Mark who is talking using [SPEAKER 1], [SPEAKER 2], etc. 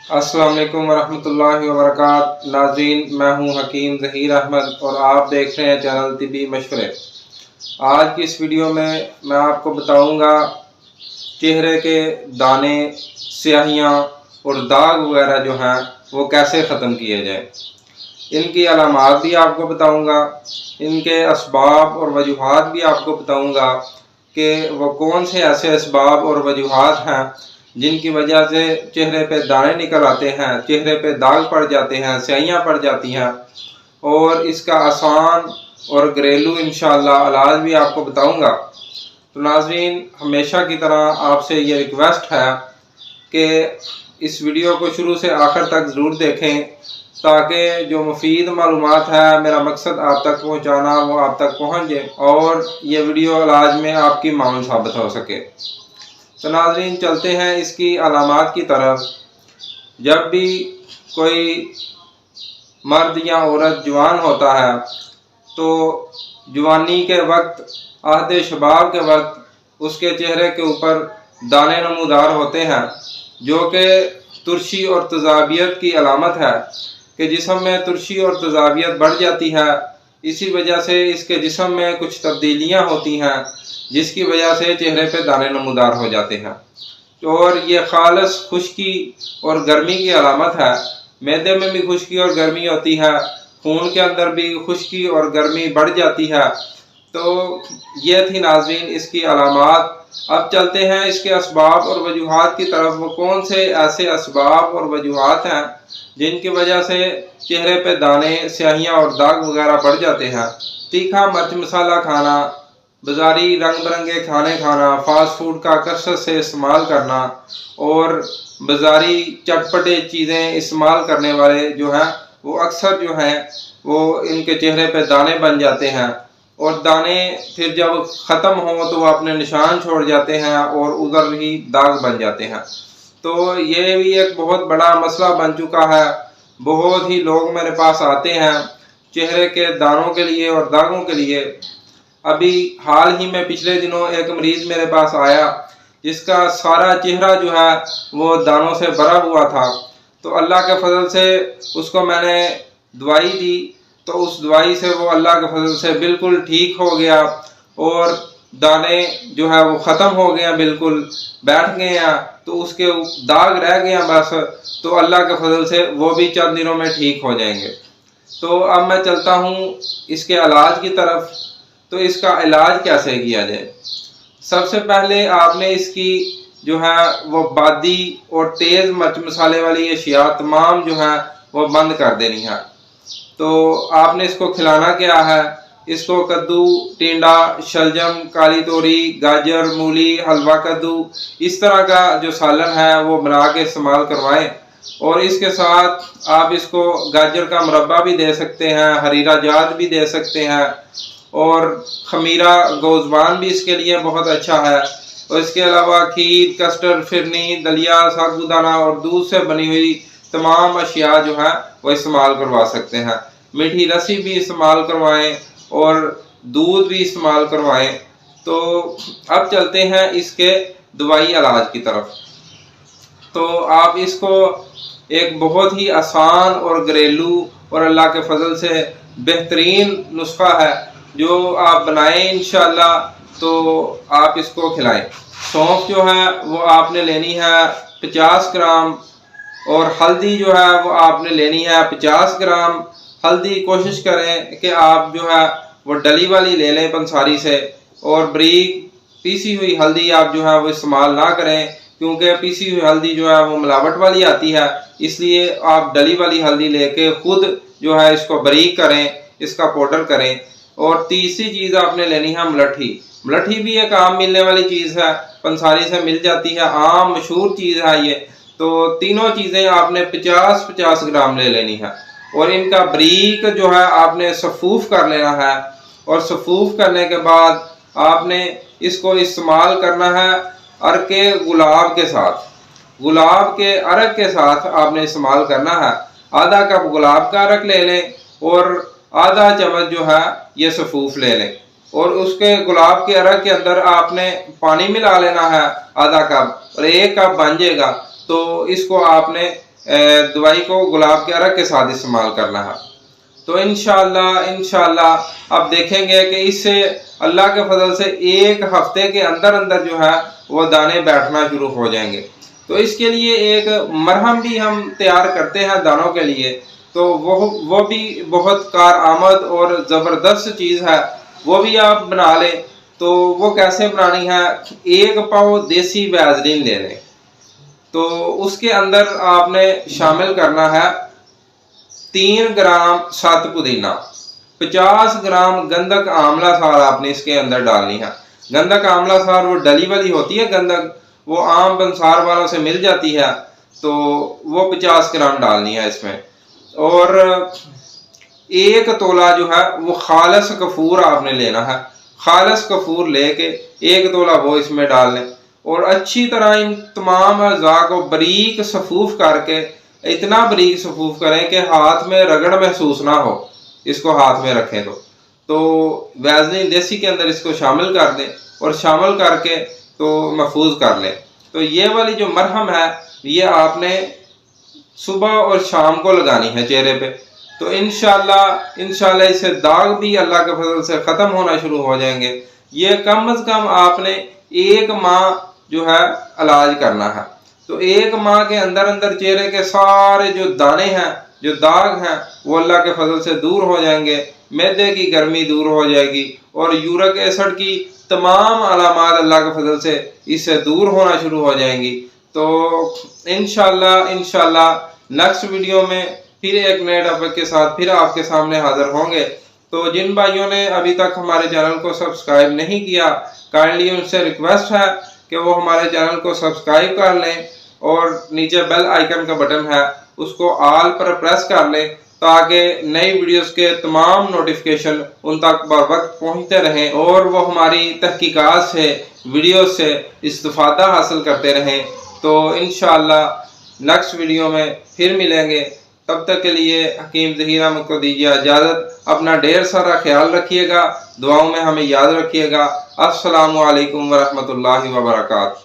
[SPEAKER 1] अस्सलाम वालेकुम वरहमतुल्लाहि वबरकातुहू। नाज़रीन, मैं हूं हकीम ज़हीर अहमद और आप देख रहे हैं चैनल तिबी मशवरे। आज की इस वीडियो में मैं आपको बताऊंगा चेहरे के दाने, स्याहियां और दाग वगैरह जो हैं वो कैसे ख़त्म किए जाए। इनकी अलामात भी आपको बताऊंगा, इनके असबाब और वजूहात भी आपको बताऊंगा कि वो कौन से ऐसे असबाब और वजूहात हैं जिनकी वजह से चेहरे पे दाने निकल आते हैं, चेहरे पे दाग पड़ जाते हैं, स्याहियाँ पड़ जाती हैं। और इसका आसान और घरेलू इंशाअल्लाह इलाज भी आपको बताऊंगा। तो नाज़रीन, हमेशा की तरह आपसे ये रिक्वेस्ट है कि इस वीडियो को शुरू से आखिर तक ज़रूर देखें ताकि जो मुफीद मालूमात है, मेरा मकसद आप तक पहुँचाना, वो आप तक पहुँच जाए और ये वीडियो इलाज में आपकी माउन साबित हो सके। तो नाज़रीन, चलते हैं इसकी अलामात की तरफ। जब भी कोई मर्द या औरत जवान होता है तो जवानी के वक्त, आहद शबाब के वक्त उसके चेहरे के ऊपर दाने नमूदार होते हैं, जो कि तुर्शी और तज़ाबियत की अलामत है कि जिस्म में तुर्शी और तज़ाबियत बढ़ जाती है। इसी वजह से इसके जिस्म में कुछ तब्दीलियां होती हैं जिसकी वजह से चेहरे पे दाने नमूदार हो जाते हैं। और ये खालस खुश्की और गर्मी की अलामत है। मैदे में भी खुश्की और गर्मी होती है, खून के अंदर भी खुश्की और गर्मी बढ़ जाती है। तो ये थी नाज़रीन इसकी अलामात। अब चलते हैं इसके असबाब और वजूहात की तरफ। वो कौन से ऐसे असबाब और वजूहात हैं जिनकी वजह से चेहरे पे दाने, स्याहियाँ और दाग वगैरह बढ़ जाते हैं। तीखा मिर्च मसाला खाना, बाज़ारी रंग बिरंगे खाने खाना, फास्ट फूड का कसरत से इस्तेमाल करना और बाज़ारी चटपटे चीज़ें इस्तेमाल करने वाले जो हैं वो अक्सर जो हैं वो इनके चेहरे पे दाने बन जाते हैं। और दाने फिर जब ख़त्म हों तो वो अपने निशान छोड़ जाते हैं और उधर ही दाग बन जाते हैं। तो ये भी एक बहुत बड़ा मसला बन चुका है। बहुत ही लोग मेरे पास आते हैं चेहरे के दानों के लिए और दागों के लिए। अभी हाल ही में पिछले दिनों एक मरीज़ मेरे पास आया जिसका सारा चेहरा जो है वो दानों से भरा हुआ था। तो अल्लाह के फजल से उसको मैंने दवाई दी, तो उस दवाई से वो अल्लाह के फजल से बिल्कुल ठीक हो गया और दाने जो है वो ख़त्म हो गए हैं, बिल्कुल बैठ गए हैं। तो उसके दाग रह गए हैं बस, तो अल्लाह के फजल से वो भी चंद दिनों में ठीक हो जाएंगे। तो अब मैं चलता हूँ इसके इलाज की तरफ। तो इसका इलाज कैसे किया जाए। सबसे पहले आपने इसकी जो है वो बादी और तेज़ मिर्च मसाले वाली अशिया तमाम जो है वो बंद कर देनी है। तो आपने इसको खिलाना क्या है, इसको कद्दू, टिंडा, शलजम, काली तोरी, गाजर, मूली, हलवा कद्दू, इस तरह का जो सालन है वो बना के इस्तेमाल करवाएं। और इसके साथ आप इसको गाजर का मुरब्बा भी दे सकते हैं, हरीरा जात भी दे सकते हैं और खमीरा गोज़बान भी इसके लिए बहुत अच्छा है। और इसके अलावा खीर, कस्टर्ड, फिरनी, दलिया, साबूदाना और दूध से बनी हुई तमाम अशिया जो है वो इस्तेमाल करवा सकते हैं। मीठी लस्सी भी इस्तेमाल करवाएं और दूध भी इस्तेमाल करवाएं। तो अब चलते हैं इसके दवाई इलाज की तरफ। तो आप इसको एक बहुत ही आसान और घरेलू और अल्लाह के फजल से बेहतरीन नुस्खा है जो आप बनाएं इंशाअल्लाह। तो आप इसको खिलाएं। सौंफ जो है वो आपने लेनी है 50 ग्राम और हल्दी जो है वो आपने लेनी है 50 ग्राम। हल्दी कोशिश करें कि आप जो है वो डली वाली ले लें पंसारी से, और बारीक पीसी हुई हल्दी आप जो है वो इस्तेमाल ना करें क्योंकि पीसी हुई हल्दी जो है वो मिलावट वाली आती है। इसलिए आप डली वाली हल्दी लेके खुद जो है इसको बारीक करें, इसका पाउडर करें। और तीसरी चीज़ आपने लेनी है मुलट्ठी। मुलट्ठी भी एक आम मिलने वाली चीज़ है, पंसारी से मिल जाती है, आम मशहूर चीज़ है ये। तो तीनों चीज़ें आपने 50-50 ग्राम ले लेनी है और इनका बारीक जो है आपने सफूफ कर लेना है। और सफूफ करने के बाद आपने इसको इस्तेमाल करना है अर्क गुलाब के साथ। गुलाब के अर्क के साथ आपने इस्तेमाल करना है। आधा कप गुलाब का अर्क ले लें और आधा चम्मच जो है ये सफूफ ले लें और उसके गुलाब के अर्क के अंदर आपने पानी मिला लेना है आधा कप, और 1 कप बन जाएगा। तो इसको आपने दवाई को गुलाब के अरक के साथ इस्तेमाल करना है। तो इंशाअल्लाह अब देखेंगे कि इससे अल्लाह के फजल से एक हफ्ते के अंदर अंदर जो है वो दाने बैठना शुरू हो जाएंगे। तो इसके लिए एक मरहम भी हम तैयार करते हैं दानों के लिए, तो वो भी बहुत कारआमद और ज़बरदस्त चीज़ है, वो भी आप बना लें। तो वो कैसे बनानी है, 1 पाव देसी वैज़लीन ले लें, तो उसके अंदर आपने शामिल करना है 3 ग्राम सात पुदीना, 50 ग्राम गंधक आंवला सार आपने इसके अंदर डालनी है। गंधक आंवला सार वो डली वाली होती है गंधक, वो आम बंसार वालों से मिल जाती है, तो वो 50 ग्राम डालनी है इसमें। और 1 तोला जो है वो खालस कफूर आपने लेना है, खालस कफूर लेके 1 तोला वो इसमें डाल लें और अच्छी तरह इन तमाम अज़ा को बारीक सफूफ करके, इतना बारीक सफूफ करें कि हाथ में रगड़ महसूस ना हो, इसको हाथ में रखें तो वैज़लीन देसी के अंदर इसको शामिल कर दें और शामिल करके तो महफूज कर लें। तो ये वाली जो मरहम है ये आपने सुबह और शाम को लगानी है चेहरे पे, तो इंशाल्लाह इससे दाग भी अल्लाह के फजल से ख़त्म होना शुरू हो जाएंगे। ये कम अज़ कम आपने 1 माह जो है इलाज करना है। तो 1 माह के अंदर अंदर चेहरे के सारे जो दाने हैं, जो दाग हैं, वो अल्लाह के फजल से दूर हो जाएंगे, मैदे की गर्मी दूर हो जाएगी और यूरिक एसिड की तमाम अलामात अल्लाह के फजल से इससे दूर होना शुरू हो जाएंगी। तो इंशाल्लाह नेक्स्ट वीडियो में फिर एक नए टॉपिक के साथ फिर आपके सामने हाजिर होंगे। तो जिन भाइयों ने अभी तक हमारे चैनल को सब्सक्राइब नहीं किया, काइंडली उनसे रिक्वेस्ट है कि वो हमारे चैनल को सब्सक्राइब कर लें और नीचे बेल आइकन का बटन है उसको ऑल पर प्रेस कर लें, ताकि नई वीडियोस के तमाम नोटिफिकेशन उन तक बर वक्त पहुँचते रहें और वो हमारी तहकीकात से, वीडियो से इस्तिफादा हासिल करते रहें। तो इंशाअल्लाह नेक्स्ट वीडियो में फिर मिलेंगे, तब तक के लिए हकीम ज़हीर अहमद को दीजिए इजाज़त। अपना ढेर सारा ख्याल रखिएगा, दुआओं में हमें याद रखिएगा। अस्सलामु अलैकुम व रहमतुल्लाहि व बरकातहू।